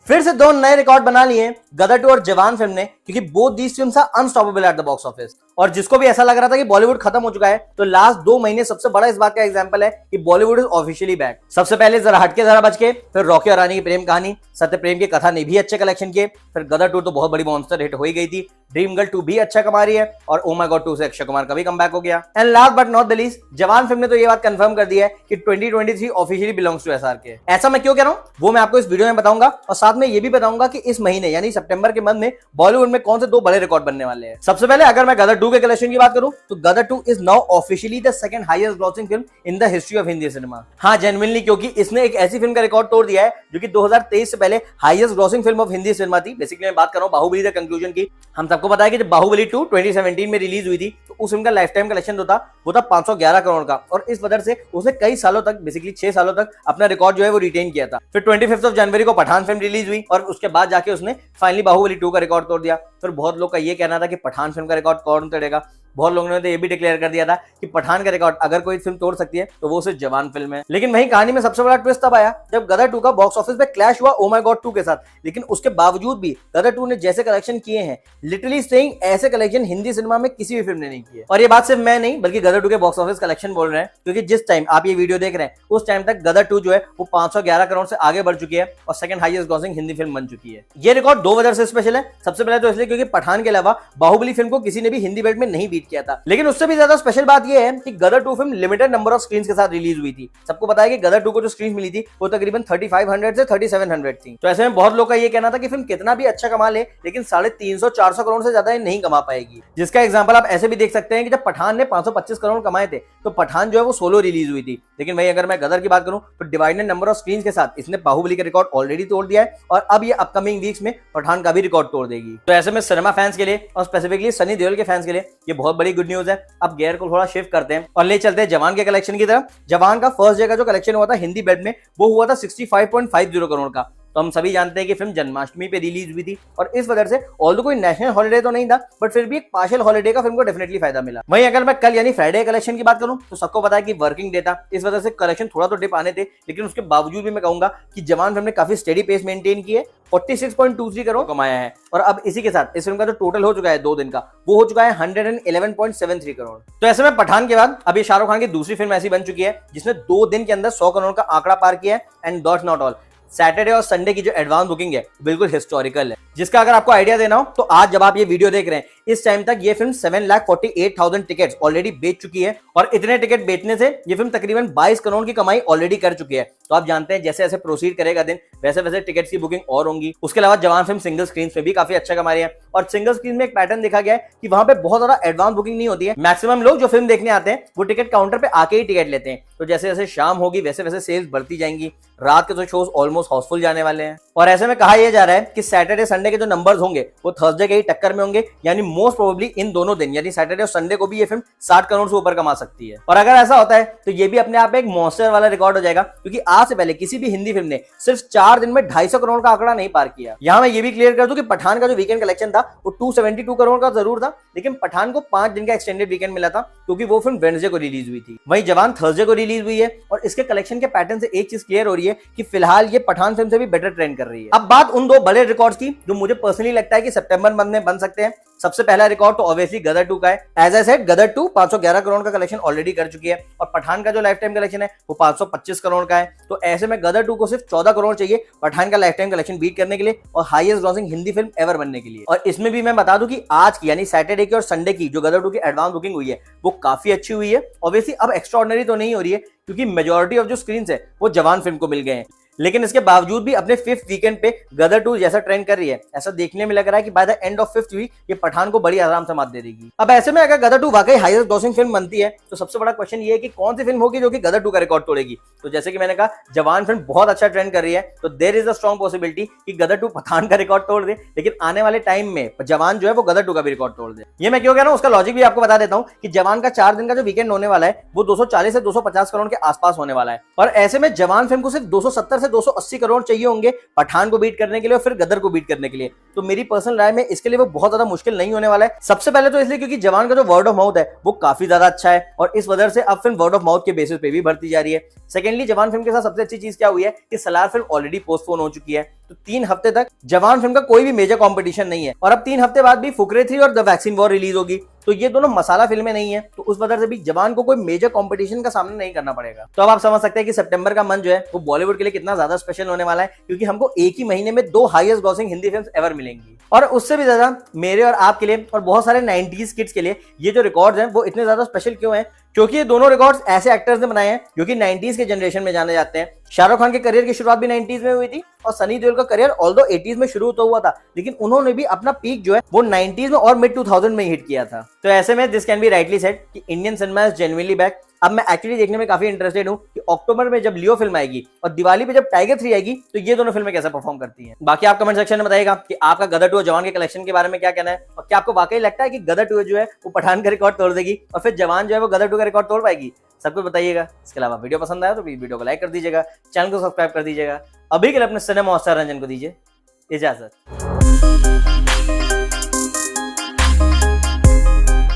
फिर से दो नए रिकॉर्ड बना लिए गदर 2 और जवान फिल्म ने, क्योंकि both these films are unstoppable at the box office. और जिसको भी ऐसा लग रहा था कि बॉलीवुड खत्म हो चुका है, तो लास्ट 2 महीने सबसे बड़ा इस बात का एग्जांपल है कि बॉलीवुड इज ऑफिशियली बैक। सबसे पहले जरा हटके जरा बच के, फिर रॉकी और रानी की प्रेम कहानी, सत्य प्रेम की कथा ने भी अच्छे कलेक्शन किए, फिर गदर 2 तो बहुत बड़ी मॉन्स्टर हिट हो ही गई थी, ड्रीम गर्ल 2 भी अच्छा कमा रही है, और ओ माय गॉड 2 से अक्षय कुमार का भी कमबैक हो गया। And last but not the least, जवान फिल्म ने तो ये बात कंफर्म कर दी है कि 2023 ऑफिशियली बिलोंग्स टू एसआरके। ऐसा मैं क्यों कह रहा हूं वो मैं आपको इस वीडियो में बताऊंगा, और साथ में ये भी बताऊंगा कि इस महीने यानी सितंबर के मंथ में बॉलीवुड में कौन से 2 बड़े रिकॉर्ड बनने वाले हैं। सबसे पहले अगर मैं गदर 2 के कलेक्शन की बात करूं, तो गदर 2 is now officially the second highest grossing film in the history of Hindi cinema. हाँ, जेन्युइनली, क्योंकि इसने एक ऐसी फिल्म का रिकॉर्ड तोड़ दिया है जो कि 2023 से पहले highest grossing film of Hindi cinema थी। बेसिकली मैं बात कर रहा हूं बाहुबली द कंक्लूजन की। हम सबको पता है कि जब बाहुबली 2 2017 में रिलीज हुई थी, तो उस फिल्म का लाइफ टाइम कलेक्शन जो था वो था 511 करोड़ का, और इस वजह से उसने कई सालों तक, बेसिकली 6 सालों तक अपना रिकॉर्ड जो है वो रिटेन किया था। फिर 25 जनवरी को पठान फिल्म रिलीज हुई, और उसके बाद जाके उसने फाइनली बाहुबली 2 का रिकॉर्ड तोड़ दिया। फिर बहुत लोग का ये कहना था कि पठान फिल्म का रिकॉर्ड कौन तोड़ेगा। बहुत लोगों ने तो ये भी डिक्लेयर कर दिया था कि पठान का रिकॉर्ड अगर कोई फिल्म तोड़ सकती है तो वो सिर्फ जवान फिल्म है। लेकिन वही कहानी में सबसे बड़ा ट्विस्ट तब आया जब गदर 2 का बॉक्स ऑफिस पे क्लैश हुआ ओ माय गॉड 2 के साथ। लेकिन उसके बावजूद भी गदर 2 ने जैसे कलेक्शन किए हैं, लिटरली सेइंग ऐसे कलेक्शन हिंदी सिनेमा में किसी भी फिल्म ने नहीं किए। और ये बात सिर्फ मैं नहीं बल्कि गदर 2 के बॉक्स ऑफिस कलेक्शन बोल रहे हैं, क्योंकि जिस टाइम आप ये वीडियो देख रहे हैं उस टाइम तक गदर 2 जो है वो 511 करोड़ से आगे बढ़ चुकी है और second highest grossing Hindi film बन चुकी है। ये रिकॉर्ड 2 वजह से स्पेशल है। सबसे पहले तो इसलिए क्योंकि पठान के अलावा बाहुबली फिल्म को किसी ने भी हिंदी बेल्ट में नहीं बीट किया था। लेकिन उससे भी ज्यादा स्पेशल बात यह है कि Gadar 2 film limited number of screens के साथ रिलीज हुई थी। सबको पता है कि गदर 2 को जो स्क्रीन मिली थी वो तकरीबन 3500 से 3700 थी। तो ऐसे में बहुत लोग का ये कहना था कि फिल्म कितना भी अच्छा कमा ले, लेकिन 350-400 करोड़ से ज्यादा नहीं कमा पाएगी। जिसका एग्जांपल आप ऐसे भी देख सकते हैं कि जब पठान ने 525 करोड़ कमाए थे, तो पठान जो है वो सोलो रिलीज हुई थी। लेकिन वही अगर मैं गदर की बात करूं, तो डिवाइडेड नंबर ऑफ स्क्रीन्स के साथ इसने बाहुबली का रिकॉर्ड ऑलरेडी तोड़ दिया है, और अब ये अपकमिंग वीक्स में पठान का भी रिकॉर्ड तोड़ देगी। तो ऐसे में सिनेमा फैंस के लिए और स्पेसिफिकली सनी देओल के फैंस के लिए ये बहुत बड़ी गुड न्यूज है। अब गियर को थोड़ा शिफ्ट करते हैं और ले चलते हैं जवान के कलेक्शन की तरफ। जवान का फर्स्ट डे का जो कलेक्शन हुआ था हिंदी बेल्ट में, वो हुआ था 65.50 करोड़ का। तो हम सभी जानते हैं कि फिल्म जन्माष्टमी पे रिलीज हुई थी, और इस वजह से ऑल्दो कोई नेशनल हॉलिडे तो नहीं था, बट फिर भी एक पार्शियल हॉलिडे का फिल्म को डेफिनेटली फायदा मिला। वहीं अगर मैं कल यानी फ्राइडे कलेक्शन की बात करूं, तो सबको पता है कि वर्किंग डे था, इस वजह से कलेक्शन थोड़ा तो डिप आने थे। लेकिन उसके बावजूद भी मैं कहूंगा कि जवान फिल्म ने काफी स्टेडी पेस मेंटेन की है, 46.23 करोड़ कमाया है। और अब इसी के साथ इस फिल्म का जो टोटल हो चुका है 2 दिन का, वो हो चुका है 111.73 करोड़। तो ऐसे में पठान के बाद अब ये शाहरुख खान की दूसरी फिल्म ऐसी बन चुकी है जिसने 2 दिन के अंदर 100 करोड़ का आंकड़ा पार किया है। And that's not all, Saturday और संडे की जो एडवांस बुकिंग है बिल्कुल हिस्टोरिकल है, जिसका अगर आपको आइडिया देना हो तो आज जब आप ये वीडियो देख रहे हैं, इस टाइम तक ये फिल्म 7,48,000 टिकट्स ऑलरेडी बेच चुकी है, और इतने टिकट बेचने से ये फिल्म तकरीबन 22 करोड़ की कमाई ऑलरेडी कर चुकी है। तो आप जानते हैं जैसे जैसे प्रोसीड करेगा दिन, वैसे वैसे टिकट्स की बुकिंग और होंगी। उसके अलावा जवान फिल्म सिंगल स्क्रीन में भी काफी अच्छा कमा रही है, और सिंगल स्क्रीन में एक पैटर्न देखा गया है कि वहां पे बहुत ज्यादा एडवांस बुकिंग नहीं होती है। मैक्सिमम लोग जो फिल्म देखने आते हैं वो टिकट काउंटर पे आके ही टिकट लेते हैं। तो जैसे जैसे शाम होगी वैसे वैसे सेल्स बढ़ती जाएंगी। रात के तो शोज ऑलमोस्ट हाउसफुल जाने वाले हैं, और ऐसे में कहा यह जा रहा है कि सैटरडे संडे के जो नंबर्स होंगे वो थर्सडे के ही टक्कर में होंगे, यानी मोस्ट प्रोबेबली इन दोनों दिन यानी सैटरडे और संडे को भी ये फिल्म 60 करोड़ से ऊपर कमा सकती है। और अगर ऐसा होता है तो ये भी अपने आप एक मॉन्स्टर वाला रिकॉर्ड हो जाएगा, क्योंकि आज से पहले किसी भी हिंदी फिल्म ने सिर्फ 4 दिन में 250 करोड़ का आंकड़ा नहीं पार किया। यहां मैं ये भी क्लियर कर दूं कि पठान का जो वीकेंड कलेक्शन था वो 272 करोड़ का जरूर था, लेकिन पठान को 5 दिन का एक्सटेंडेड वीकेंड मिला था, क्योंकि वो फिल्म वेडनेसडे को रिलीज हुई थी। वहीं जवान थर्सडे को रिलीज हुई है, और इसके कलेक्शन के पैटर्न से एक चीज क्लियर हो रही है कि फिलहाल ये पठान फिल्म से भी बेटर ट्रेंड कर रही है। अब बात उन 2 बड़े रिकॉर्ड्स की जो मुझे पर्सनली लगता है कि सितंबर मंथ में बन सकते हैं। सबसे पहला रिकॉर्ड तो ऑब्वियसली गदर 2 का है। एज आई सेड, गदर 2 511 करोड़ का कलेक्शन ऑलरेडी कर चुकी है, और पठान का जो लाइफ टाइम कलेक्शन है वो 525 करोड़ का है। तो ऐसे में गदर 2 को सिर्फ 14 करोड़ चाहिए पठान का लाइफ टाइम कलेक्शन बीट करने के लिए और highest grossing Hindi film ever बनने के लिए। और इसमें भी मैं बता दूं कि आज की यानी सैटरडे की और संडे की जो गदर 2 की एडवांस बुकिंग हुई है वो काफी अच्छी हुई है। ऑब्वियसली अब एक्स्ट्रा ऑर्डिनरी तो नहीं हो रही है, क्योंकि मेजॉरिटी ऑफ जो स्क्रीन है वो जवान फिल्म को मिल गए हैं, लेकिन इसके बावजूद भी अपने 5th वीकेंड पे गदर 2 जैसा ट्रेंड कर रही है, ऐसा देखने में लग रहा है कि by the end of 5th week ये पठान को बड़ी आराम से मात दे देगी। अब ऐसे में अगर गदर 2 वाकई हाईएस्ट ग्रॉसिंग फिल्म बनती है, तो सबसे बड़ा क्वेश्चन ये है कि कौन सी फिल्म होगी जो कि गदर 2 का रिकॉर्ड तोड़ेगी। तो जैसे कि मैंने कहा, जवान फिल्म बहुत अच्छा ट्रेंड कर रही है, तो there is a strong possibility कि गदर 2 पठान का रिकॉर्ड तोड़ दे, लेकिन आने वाले टाइम में जवान जो है वो गदर 2 का भी रिकॉर्ड तोड़ दे। ये मैं क्यों कह रहा हूं, उसका लॉजिक भी आपको बता देता हूं कि जवान का 4 दिन का जो वीकेंड होने वाला है वो 240 से 250 करोड़ के आसपास होने वाला है, और ऐसे में जवान फिल्म को सिर्फ 270 से से 280 करोड़ चाहिए होंगे पठान को बीट करने के लिए और फिर गदर को बीट करने के लिए। तो मेरी पर्सनल राय में इसके लिए वो बहुत ज्यादा मुश्किल नहीं होने वाला है। सबसे पहले तो इसलिए क्योंकि जवान का जो वर्ड ऑफ माउथ है वो काफी ज्यादा अच्छा है और इस वजह से अब फिल्म वर्ड ऑफ माउथ के बेसिस पे भी बढ़ती जा रही है। सेकेंडली, जवान फिल्म के साथ सबसे अच्छी चीज क्या हुई है कि सलार फिल्म ऑलरेडी पोस्टपोन हो चुकी है, तो 3 हफ्ते तक जवान फिल्म का कोई भी मेजर कंपटीशन नहीं है और अब 3 हफ्ते बाद भी फुकरे 3 और द वैक्सीन वॉर रिलीज होगी। तो ये दोनों मसाला फिल्में नहीं है, तो उस वजह से भी जवान को कोई मेजर कंपटीशन का सामना नहीं करना पड़ेगा। तो अब आप समझ सकते हैं कि सितंबर का मंथ जो है वो बॉलीवुड के लिए कितना ज्यादा स्पेशल होने वाला है, क्योंकि हमको एक ही महीने में 2 highest grossing Hindi films ever मिलेंगी। और उससे भी ज्यादा मेरे और आपके लिए और बहुत सारे 90s किड्स के लिए ये जो रिकॉर्ड्स हैं वो इतने ज्यादा स्पेशल क्यों हैं? क्योंकि ये दोनों रिकॉर्ड्स ऐसे एक्टर्स ने बनाए हैं जो कि 90s के जनरेशन में जाने जाते हैं। शाहरुख खान के करियर की शुरुआत भी 90s में हुई थी और सनी देओल का करियर ऑल्दो 80s में शुरू तो हुआ था, लेकिन उन्होंने भी अपना पीक जो है वो 90s में और मिड 2000 में हिट किया था। तो ऐसे में this can be rightly said कि Indian cinema is genuinely back. अब मैं एक्चुअली देखने में काफी इंटरेस्टेड हूं कि अक्टूबर में जब लियो फिल्म आएगी और दिवाली पे जब टाइगर 3 आएगी तो ये दोनों फिल्में कैसे परफॉर्म करती हैं। बाकी आप कमेंट सेक्शन में बताइएगा कि आपका गदर 2 और जवान के कलेक्शन के बारे में क्या कहना है और क्या आपको वाकई लगता है कि गदर 2 जो है वो पठान का रिकॉर्ड तोड़ देगी और फिर जवान जो है वो गदर 2 का रिकॉर्ड तोड़ पाएगी। सब कुछ बताइएगा। इसके अलावा वीडियो पसंद आया तो प्लीज वीडियो को लाइक कर दीजिएगा, चैनल को सब्सक्राइब कर दीजिएगा। अभी के लिए अपने सिनेमा स्टार रंजन को दीजिए इजाजत।